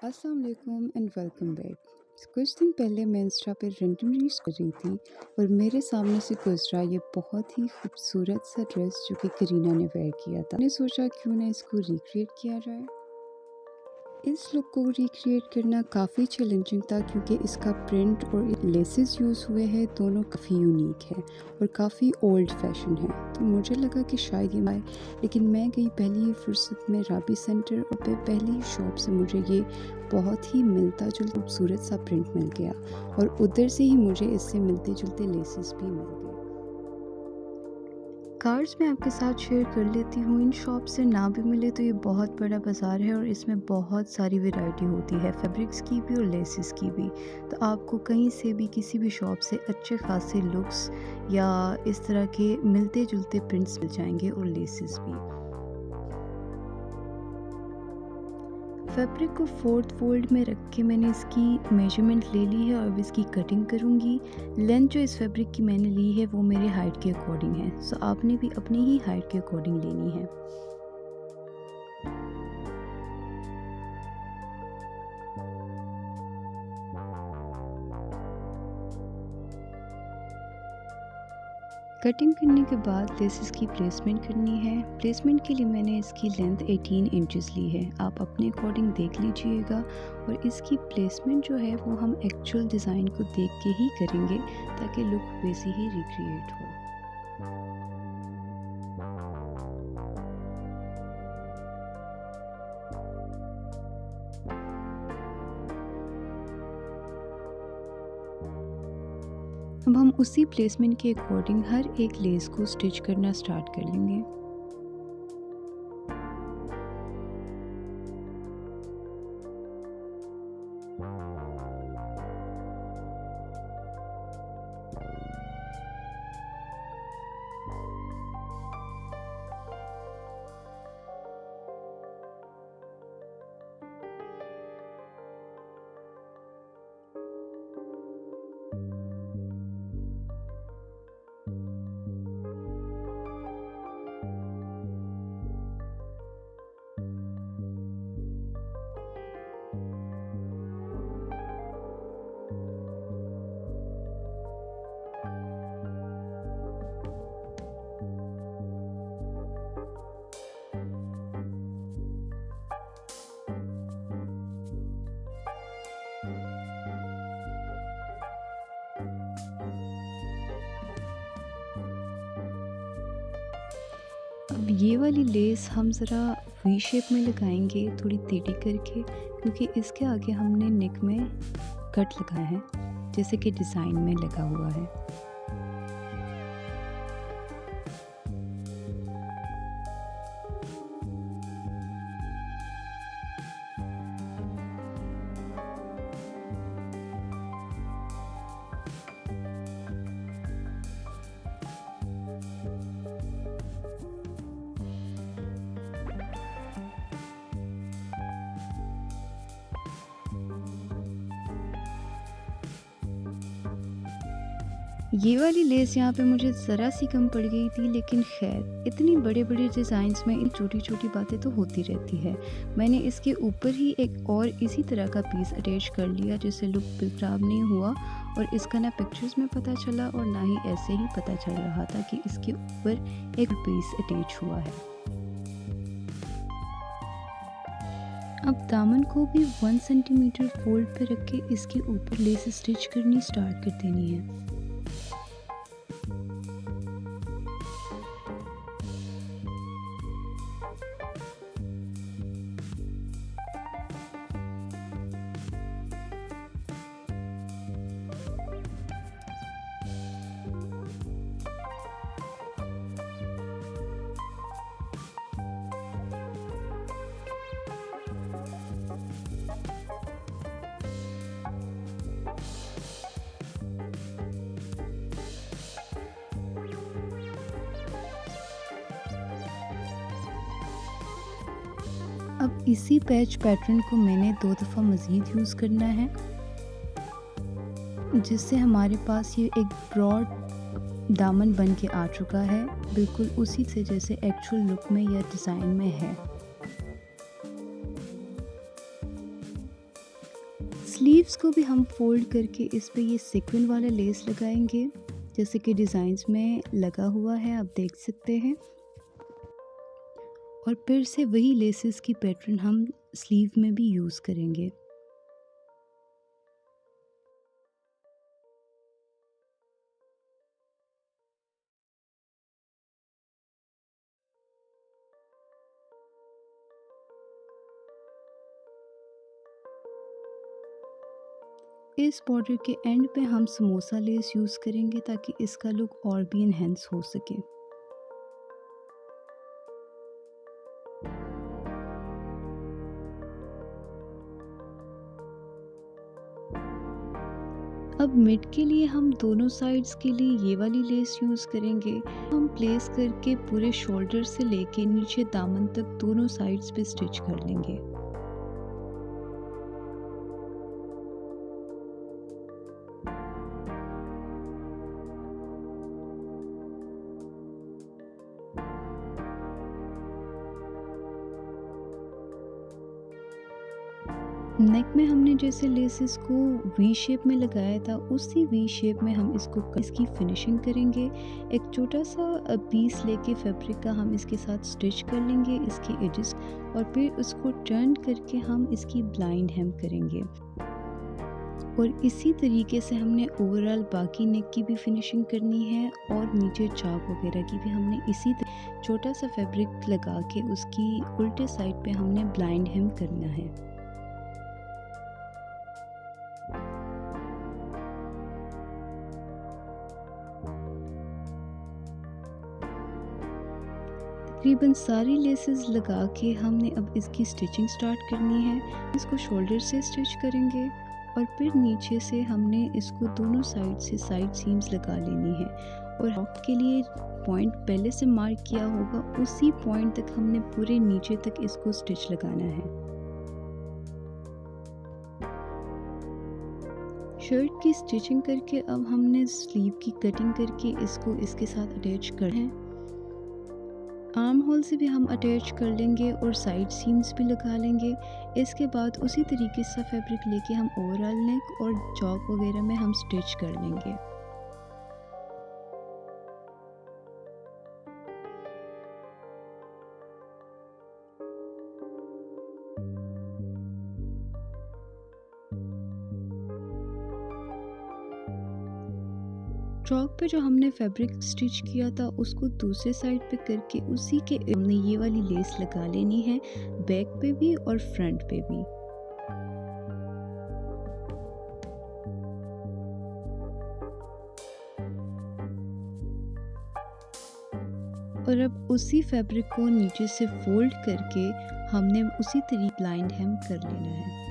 अस्सलाम वालेकुम and welcome back. कुछ दिन पहले मैं इंस्टा पे रैंडम रील्स कर रही थी और मेरे सामने से गुजरा ये बहुत ही खूबसूरत सा ड्रेस जो कि करीना ने वेयर किया था। मैंने सोचा क्यों ना इसको रिक्रिएट किया जाए। इस लुक को रिक्रिएट करना काफ़ी चैलेंजिंग था क्योंकि इसका प्रिंट और लेसेस यूज़ हुए हैं दोनों काफ़ी यूनिक है और काफ़ी ओल्ड फैशन है। तो मुझे लगा कि शायद ये आए, लेकिन मैं गई पहली ही फुर्सत में राबी सेंटर और पहली ही शॉप से मुझे ये बहुत ही मिलता जुलता खूबसूरत सा प्रिंट मिल गया और उधर से ही मुझे इससे मिलते जुलते लेसेस भी मिल गए। कार्ड्स में आपके साथ शेयर कर लेती हूँ। इन शॉप से ना भी मिले तो ये बहुत बड़ा बाज़ार है और इसमें बहुत सारी वैरायटी होती है, फैब्रिक्स की भी और लेसेस की भी। तो आपको कहीं से भी किसी भी शॉप से अच्छे खासे लुक्स या इस तरह के मिलते जुलते प्रिंट्स मिल जाएंगे और लेसेस भी। फैब्रिक को फोर्थ फोल्ड में रख के मैंने इसकी मेजरमेंट ले ली है और अब इसकी कटिंग करूँगी। लेंथ जो इस फैब्रिक की मैंने ली है वो मेरे हाइट के अकॉर्डिंग है, सो आपने भी अपनी ही हाइट के अकॉर्डिंग लेनी है। कटिंग करने के बाद लेसेस की प्लेसमेंट करनी है। प्लेसमेंट के लिए मैंने इसकी लेंथ 18 इंचेस ली है, आप अपने अकॉर्डिंग देख लीजिएगा। और इसकी प्लेसमेंट जो है वो हम एक्चुअल डिज़ाइन को देख के ही करेंगे ताकि लुक वैसे ही रिक्रिएट हो। अब हम उसी प्लेसमेंट के अकॉर्डिंग हर एक लेस को स्टिच करना स्टार्ट कर लेंगे। अब ये वाली लेस हम ज़रा वी शेप में लगाएंगे, थोड़ी टेढ़ी करके, क्योंकि इसके आगे हमने नेक में कट लगाया है जैसे कि डिज़ाइन में लगा हुआ है। ये वाली लेस यहाँ पे मुझे ज़रा सी कम पड़ गई थी, लेकिन खैर इतनी बड़े बड़े डिज़ाइंस में इन छोटी छोटी बातें तो होती रहती है। मैंने इसके ऊपर ही एक और इसी तरह का पीस अटैच कर लिया जिससे लुक बिल्कुल ख़राब नहीं हुआ और इसका ना पिक्चर्स में पता चला और ना ही ऐसे ही पता चल रहा था कि इसके ऊपर एक पीस अटैच हुआ है। अब दामन को भी 1 सेंटीमीटर फोल्ड पे रख के इसके ऊपर लेस स्टिच करनी स्टार्ट कर देनी है। अब इसी पैच पैटर्न को मैंने 2 दफ़ा मज़ीद यूज़ करना है जिससे हमारे पास ये एक ब्रॉड दामन बन के आ चुका है, बिल्कुल उसी से जैसे एक्चुअल लुक में या डिज़ाइन में है। स्लीव्स को भी हम फ़ोल्ड करके इस पे ये सीक्वेंस वाला लेस लगाएंगे, जैसे कि डिज़ाइंस में लगा हुआ है, आप देख सकते हैं। और फिर से वही लेसेस की पैटर्न हम स्लीव में भी यूज़ करेंगे। इस बॉर्डर के एंड पे हम समोसा लेस यूज़ करेंगे ताकि इसका लुक और भी इन्हेंस हो सके। अब मिड के लिए हम दोनों साइड्स के लिए ये वाली लेस यूज़ करेंगे। हम प्लेस करके पूरे शोल्डर से लेके नीचे दामन तक दोनों साइड्स पे स्टिच कर लेंगे। नेक में हमने जैसे लेसेस को वी शेप में लगाया था, उसी वी शेप में हम इसकी फिनिशिंग करेंगे। एक छोटा सा पीस लेके फैब्रिक का हम इसके साथ स्टिच कर लेंगे इसके एजेस, और फिर उसको टर्न करके हम इसकी ब्लाइंड हेम करेंगे। और इसी तरीके से हमने ओवरऑल बाकी नेक की भी फिनिशिंग करनी है, और नीचे चाक वगैरह की भी हमने इसी छोटा सा फैब्रिक लगा के उसकी उल्टे साइड पे हमने ब्लाइंड हेम करना है। तकरीबन सारी लेसेस लगा के हमने अब इसकी स्टिचिंग स्टार्ट करनी है। इसको शोल्डर से स्टिच करेंगे, और फिर नीचे से हमने इसको दोनों साइड से साइड सीम्स लगा लेनी है। और फ्रॉक के लिए पॉइंट पहले से मार्क किया होगा, उसी पॉइंट तक हमने पूरे नीचे तक इसको स्टिच लगाना है। शर्ट की स्टिचिंग करके अब हमने स्लीव की कटिंग करके इसको इसके साथ अटैच कर है। आर्म होल से भी हम अटैच कर लेंगे और साइड सीम्स भी लगा लेंगे। इसके बाद उसी तरीके से फैब्रिक लेके हम ओवरऑल नेक और चॉक वगैरह में हम स्टिच कर लेंगे। फ्रॉक पे जो हमने फैब्रिक स्टिच किया था उसको दूसरे साइड पे करके उसी के हमने ये वाली लेस लगा लेनी है, बैक पे भी और फ्रंट पे भी। और अब उसी फैब्रिक को नीचे से फोल्ड करके हमने उसी तरीके ब्लाइंड हेम कर लेना है।